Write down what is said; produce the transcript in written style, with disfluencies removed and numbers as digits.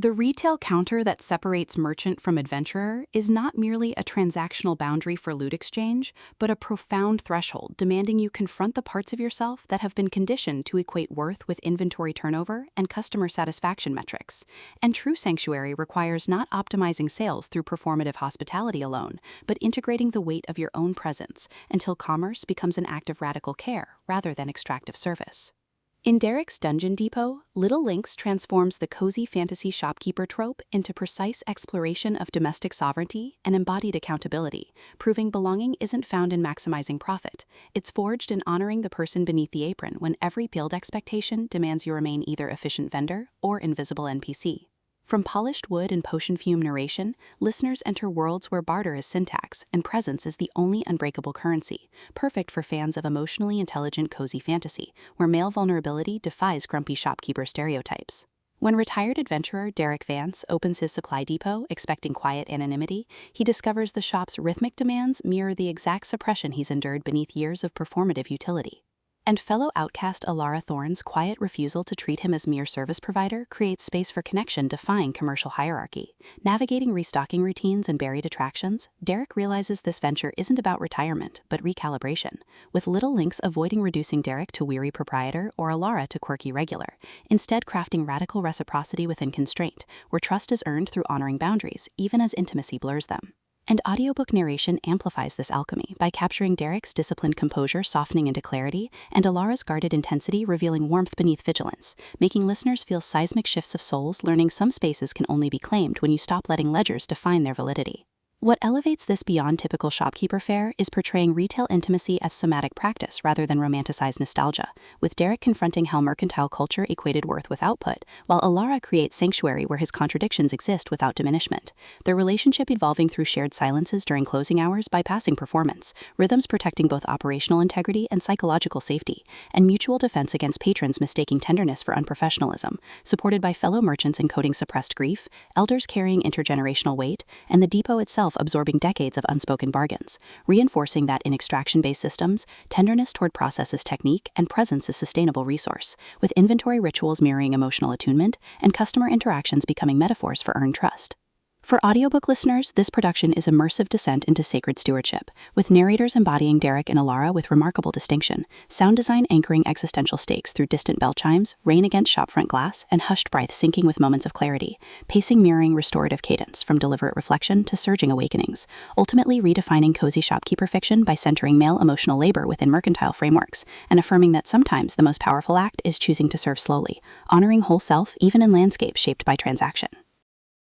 The retail counter that separates merchant from adventurer is not merely a transactional boundary for loot exchange, but a profound threshold demanding you confront the parts of yourself that have been conditioned to equate worth with inventory turnover and customer satisfaction metrics. And true sanctuary requires not optimizing sales through performative hospitality alone, but integrating the weight of your own presence until commerce becomes an act of radical care rather than extractive service. In Derek's Dungeon Depot, Little Lynx transforms the cozy fantasy shopkeeper trope into precise exploration of domestic sovereignty and embodied accountability, proving belonging isn't found in maximizing profit. It's forged in honoring the person beneath the apron when every build expectation demands you remain either efficient vendor or invisible NPC. From polished wood and potion fume narration, listeners enter worlds where barter is syntax and presence is the only unbreakable currency, perfect for fans of emotionally intelligent cozy fantasy, where male vulnerability defies grumpy shopkeeper stereotypes. When retired adventurer Derek Vance opens his supply depot expecting quiet anonymity, he discovers the shop's rhythmic demands mirror the exact suppression he's endured beneath years of performative utility. And fellow outcast Alara Thorne's quiet refusal to treat him as mere service provider creates space for connection defying commercial hierarchy. Navigating restocking routines and buried attractions, Derek realizes this venture isn't about retirement, but recalibration, with Little Lynx avoiding reducing Derek to weary proprietor or Alara to quirky regular, instead crafting radical reciprocity within constraint, where trust is earned through honoring boundaries, even as intimacy blurs them. And audiobook narration amplifies this alchemy by capturing Derek's disciplined composure softening into clarity and Alara's guarded intensity revealing warmth beneath vigilance, making listeners feel seismic shifts of souls learning some spaces can only be claimed when you stop letting ledgers define their validity. What elevates this beyond typical shopkeeper fare is portraying retail intimacy as somatic practice rather than romanticized nostalgia, with Derek confronting how mercantile culture equated worth with output, while Alara creates sanctuary where his contradictions exist without diminishment, their relationship evolving through shared silences during closing hours bypassing performance, rhythms protecting both operational integrity and psychological safety, and mutual defense against patrons mistaking tenderness for unprofessionalism, supported by fellow merchants encoding suppressed grief, elders carrying intergenerational weight, and the depot itself absorbing decades of unspoken bargains, reinforcing that in extraction-based systems, tenderness toward process is technique and presence is sustainable resource, with inventory rituals mirroring emotional attunement and customer interactions becoming metaphors for earned trust. For audiobook listeners, this production is immersive descent into sacred stewardship, with narrators embodying Derek and Alara with remarkable distinction, sound design anchoring existential stakes through distant bell chimes, rain against shopfront glass, and hushed breath syncing with moments of clarity, pacing mirroring restorative cadence from deliberate reflection to surging awakenings, ultimately redefining cozy shopkeeper fiction by centering male emotional labor within mercantile frameworks, and affirming that sometimes the most powerful act is choosing to serve slowly, honoring whole self even in landscapes shaped by transaction.